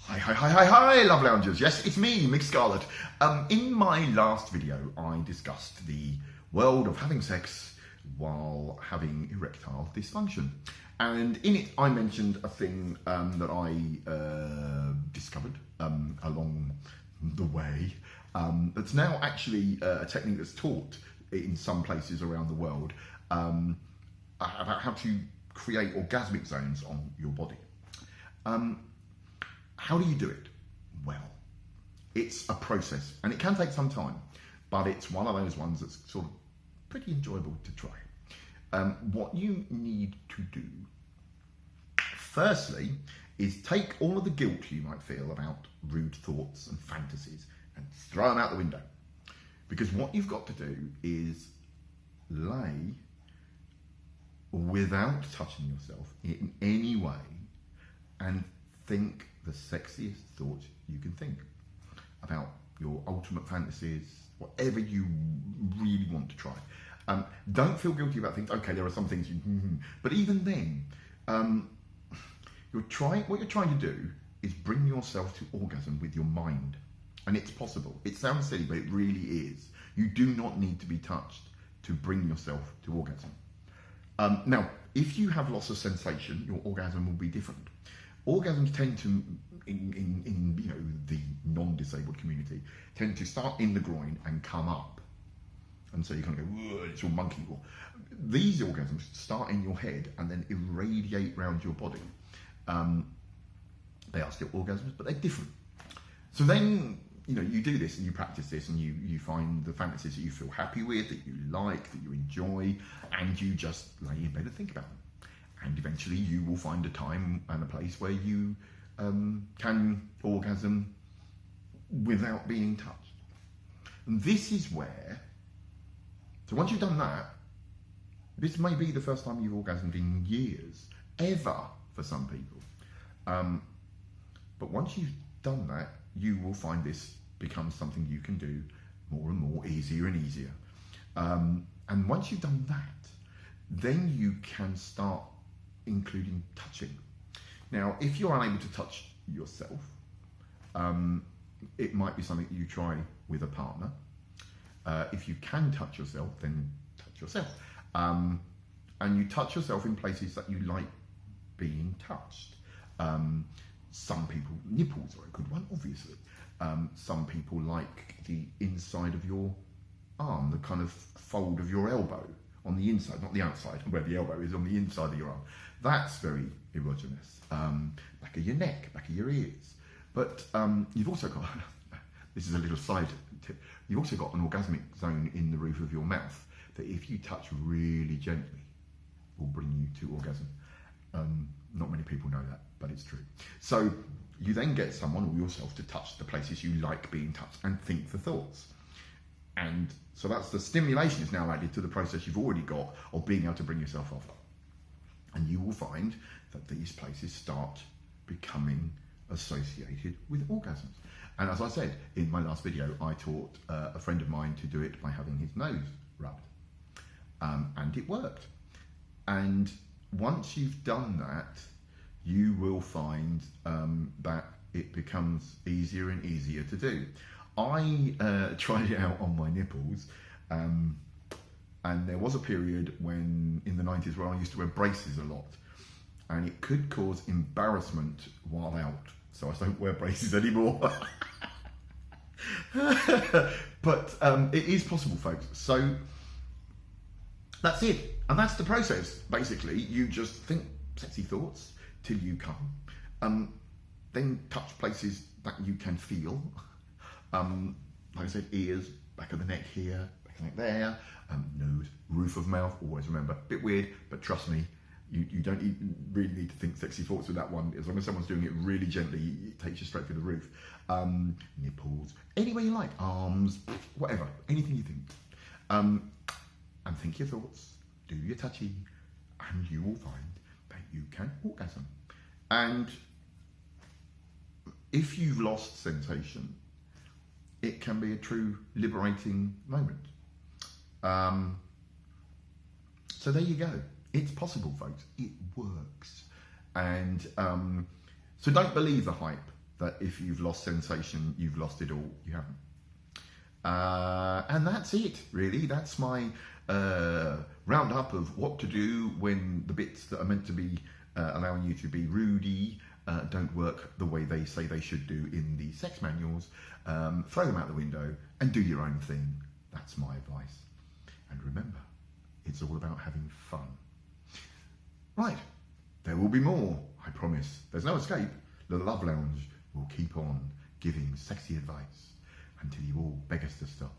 Hi, love loungers. Yes, it's me, Mik Scarlet. In my last video, I discussed the world of having sex while having erectile dysfunction. And in it, I mentioned a thing that I discovered along the way. That's now actually a technique that's taught in some places around the world about how to create orgasmic zones on your body. How do you do it? Well, it's a process and it can take some time, but it's one of those ones that's sort of pretty enjoyable to try. What you need to do, firstly, is take all of the guilt you might feel about rude thoughts and fantasies and throw them out the window. Because what you've got to do is lay without touching yourself in any way and think the sexiest thought you can think about your ultimate fantasies, whatever you really want to try. Don't feel guilty about things. Okay, there are some things but even then, what you're trying to do is bring yourself to orgasm with your mind. And it's possible. It sounds silly, but it really is. You do not need to be touched to bring yourself to orgasm. Now, if you have loss of sensation, your orgasm will be different. Orgasms tend to, in the non-disabled community, tend to start in the groin and come up. And so you kind of go, it's all monkey war. These orgasms start in your head and then irradiate around your body. They are still orgasms, but they're different. So then, you do this and you practice this and you find the fantasies that you feel happy with, that you like, that you enjoy, and you just lay in bed and think about them. And eventually you will find a time and a place where you can orgasm without being touched. And this is where, so once you've done that, this may be the first time you've orgasmed in years, ever for some people. But once you've done that, you will find this becomes something you can do more and more, easier and easier. And once you've done that, then you can start including touching. Now, if you're unable to touch yourself, it might be something you try with a partner. If you can touch yourself, then touch yourself. And you touch yourself in places that you like being touched. Some people, nipples are a good one, obviously. Some people like the inside of your arm, the kind of fold of your elbow on the inside, not the outside, where the elbow is, on the inside of your arm. That's very erogenous. Back of your neck, back of your ears. But you've also got, this is a little side tip, you've also got an orgasmic zone in the roof of your mouth that if you touch really gently will bring you to orgasm. Not many people know that, but it's true. So you then get someone or yourself to touch the places you like being touched and think the thoughts. And so that's the stimulation is now added to the process you've already got of being able to bring yourself off. And you will find that these places start becoming associated with orgasms. And as I said in my last video, I taught a friend of mine to do it by having his nose rubbed. And it worked. And once you've done that, you will find that it becomes easier and easier to do. I tried it out on my nipples, and there was a period when in the 90s where I used to wear braces a lot, and it could cause embarrassment while out, so I don't wear braces anymore. But it is possible, folks. So that's it, and that's the process. Basically, you just think sexy thoughts till you come, then touch places that you can feel. Like I said, ears, back of the neck here, back of the neck there, nose, roof of mouth, always remember, bit weird, but trust me, you don't really need to think sexy thoughts with that one. As long as someone's doing it really gently, it takes you straight through the roof. Nipples, anywhere you like, arms, whatever, anything you think. And think your thoughts, do your touchy, and you will find that you can orgasm. And if you've lost sensation, it can be a true liberating moment. So there you go. It's possible, folks. It works. And so don't believe the hype that if you've lost sensation, you've lost it all. You haven't. And that's it, really. That's my roundup of what to do when the bits that are meant to be allowing you to be Rudy don't work the way they say they should do in the sex manuals. Throw them out the window and do your own thing. That's my advice. And remember, it's all about having fun. Right, there will be more, I promise. There's no escape. The Love Lounge will keep on giving sexy advice until you all beg us to stop.